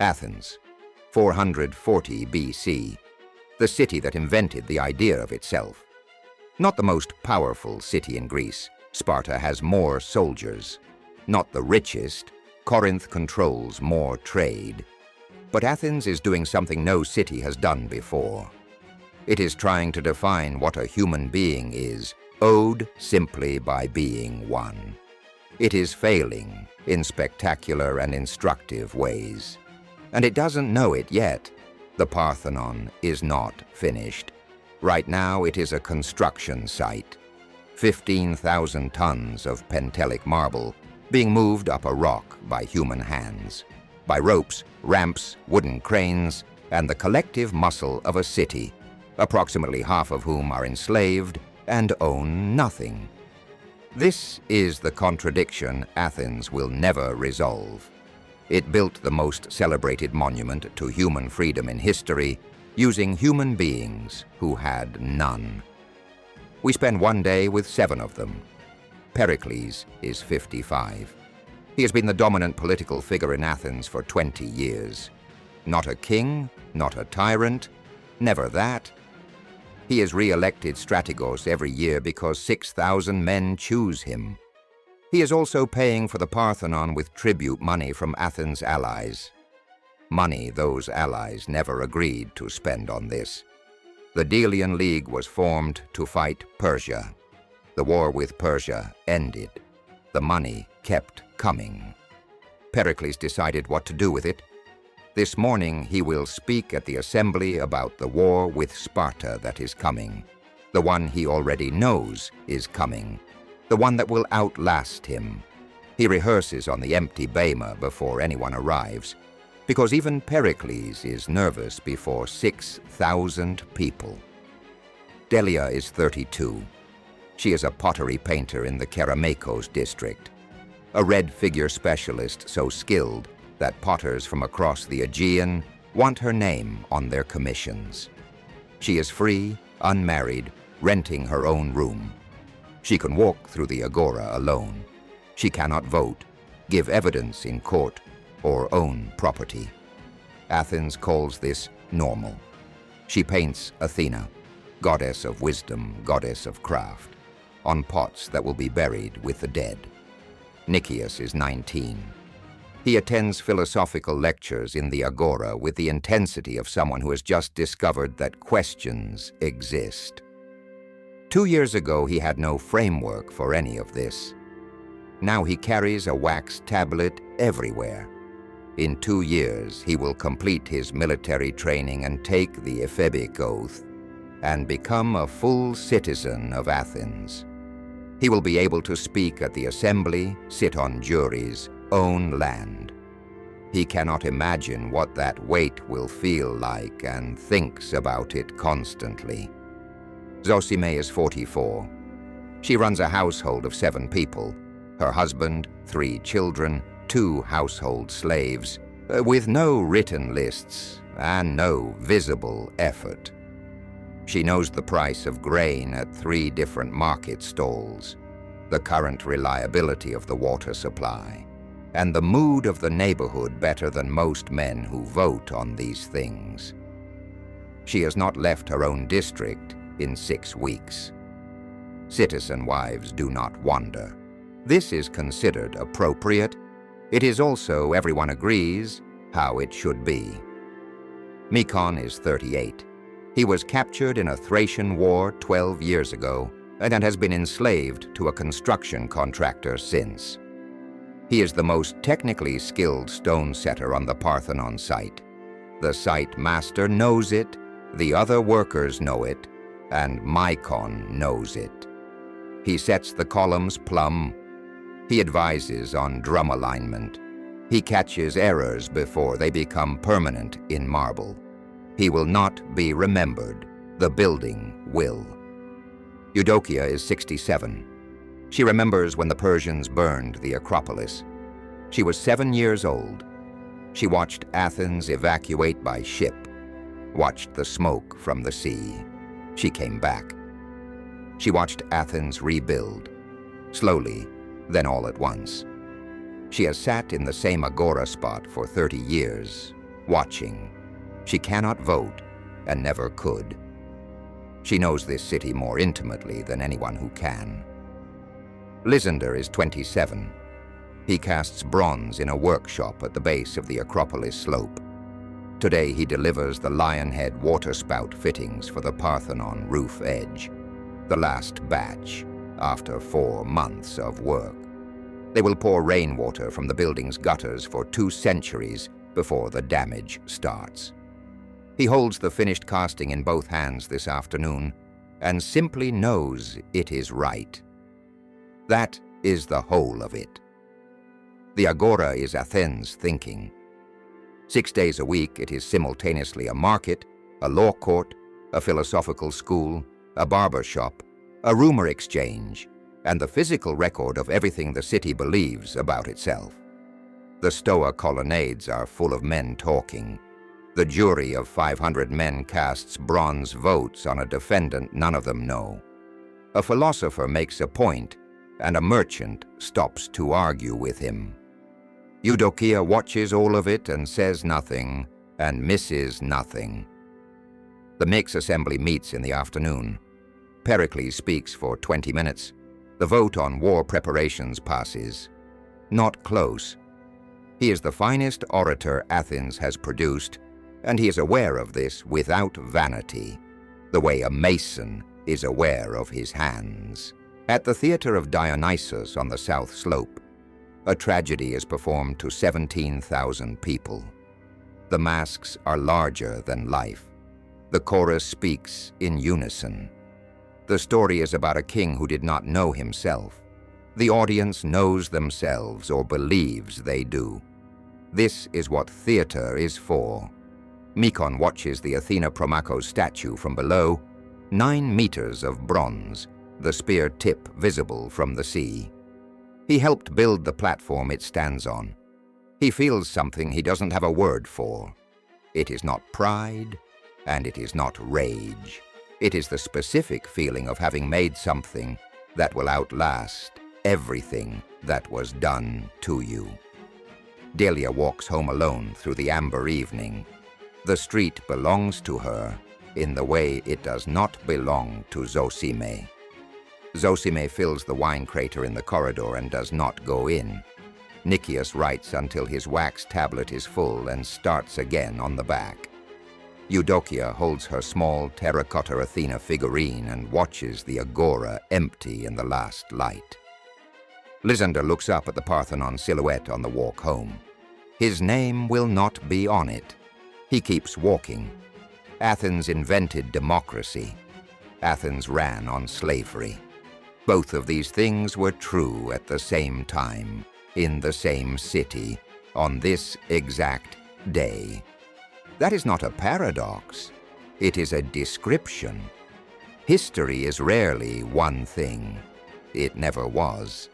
Athens, 440 BC, the city that invented the idea of itself. Not the most powerful city in Greece, Sparta has more soldiers. Not the richest, Corinth controls more trade. But Athens is doing something no city has done before. It is trying to define what a human being is, owed simply by being one. It is failing in spectacular and instructive ways. And it doesn't know it yet. The Parthenon is not finished. Right now it is a construction site. 15,000 tons of Pentelic marble being moved up a rock by human hands, by ropes, ramps, wooden cranes, and the collective muscle of a city, approximately half of whom are enslaved and own nothing. This is the contradiction Athens will never resolve. It built the most celebrated monument to human freedom in history using human beings who had none. We spend one day with 7 of them. Pericles is 55. He has been the dominant political figure in Athens for 20 years. Not a king, not a tyrant, never that. He is re-elected strategos every year because 6,000 men choose him. He is also paying for the Parthenon with tribute money from Athens' allies. Money those allies never agreed to spend on this. The Delian League was formed to fight Persia. The war with Persia ended. The money kept coming. Pericles decided what to do with it. This morning he will speak at the assembly about the war with Sparta that is coming, the one he already knows is coming, the one that will outlast him. He rehearses on the empty bema before anyone arrives, because even Pericles is nervous before 6,000 people. Delia is 32. She is a pottery painter in the Kerameikos district, a red figure specialist so skilled that potters from across the Aegean want her name on their commissions. She is free, unmarried, renting her own room. She can walk through the Agora alone. She cannot vote, give evidence in court, or own property. Athens calls this normal. She paints Athena, goddess of wisdom, goddess of craft, on pots that will be buried with the dead. Nicias is 19. He attends philosophical lectures in the Agora with the intensity of someone who has just discovered that questions exist. 2 years ago, he had no framework for any of this. Now he carries a wax tablet everywhere. In 2 years, he will complete his military training and take the Ephebic oath and become a full citizen of Athens. He will be able to speak at the assembly, sit on juries, own land. He cannot imagine what that weight will feel like and thinks about it constantly. Zosime is 44. She runs a household of 7 people, her husband, 3 children, 2 household slaves, with no written lists and no visible effort. She knows the price of grain at 3 different market stalls, the current reliability of the water supply, and the mood of the neighborhood better than most men who vote on these things. She has not left her own district in 6 weeks. Citizen wives do not wander. This is considered appropriate. It is also, everyone agrees, how it should be. Mykon is 38. He was captured in a Thracian war 12 years ago and has been enslaved to a construction contractor since. He is the most technically skilled stone setter on the Parthenon site. The site master knows it, the other workers know it, and Mykon knows it. He sets the columns plumb. He advises on drum alignment. He catches errors before they become permanent in marble. He will not be remembered. The building will. Eudokia is 67. She remembers when the Persians burned the Acropolis. She was 7 years old. She watched Athens evacuate by ship, watched the smoke from the sea. She came back. She watched Athens rebuild, slowly, then all at once. She has sat in the same Agora spot for 30 years, watching. She cannot vote and never could. She knows this city more intimately than anyone who can. Lysander is 27. He casts bronze in a workshop at the base of the Acropolis slope. Today he delivers the lion-head waterspout fittings for the Parthenon roof edge, the last batch after 4 months of work. They will pour rainwater from the building's gutters for 2 centuries before the damage starts. He holds the finished casting in both hands this afternoon and simply knows it is right. That is the whole of it. The Agora is Athens thinking. 6 days a week it is simultaneously a market, a law court, a philosophical school, a barber shop, a rumor exchange, and the physical record of everything the city believes about itself. The Stoa colonnades are full of men talking. The jury of 500 men casts bronze votes on a defendant none of them know. A philosopher makes a point, and a merchant stops to argue with him. Eudokia watches all of it and says nothing, and misses nothing. The mix assembly meets in the afternoon. Pericles speaks for 20 minutes. The vote on war preparations passes. Not close. He is the finest orator Athens has produced, and he is aware of this without vanity, the way a mason is aware of his hands. At the theater of Dionysus on the south slope, a tragedy is performed to 17,000 people. The masks are larger than life. The chorus speaks in unison. The story is about a king who did not know himself. The audience knows themselves or believes they do. This is what theater is for. Mykon watches the Athena Promachos statue from below, 9 meters of bronze, the spear tip visible from the sea. He helped build the platform it stands on. He feels something he doesn't have a word for. It is not pride, and it is not rage. It is the specific feeling of having made something that will outlast everything that was done to you. Delia walks home alone through the amber evening. The street belongs to her in the way it does not belong to Zosime. Zosime fills the wine crater in the corridor and does not go in. Nicias writes until his wax tablet is full and starts again on the back. Eudokia holds her small terracotta Athena figurine and watches the Agora empty in the last light. Lysander looks up at the Parthenon silhouette on the walk home. His name will not be on it. He keeps walking. Athens invented democracy. Athens ran on slavery. Both of these things were true at the same time, in the same city, on this exact day. That is not a paradox. It is a description. History is rarely one thing. It never was.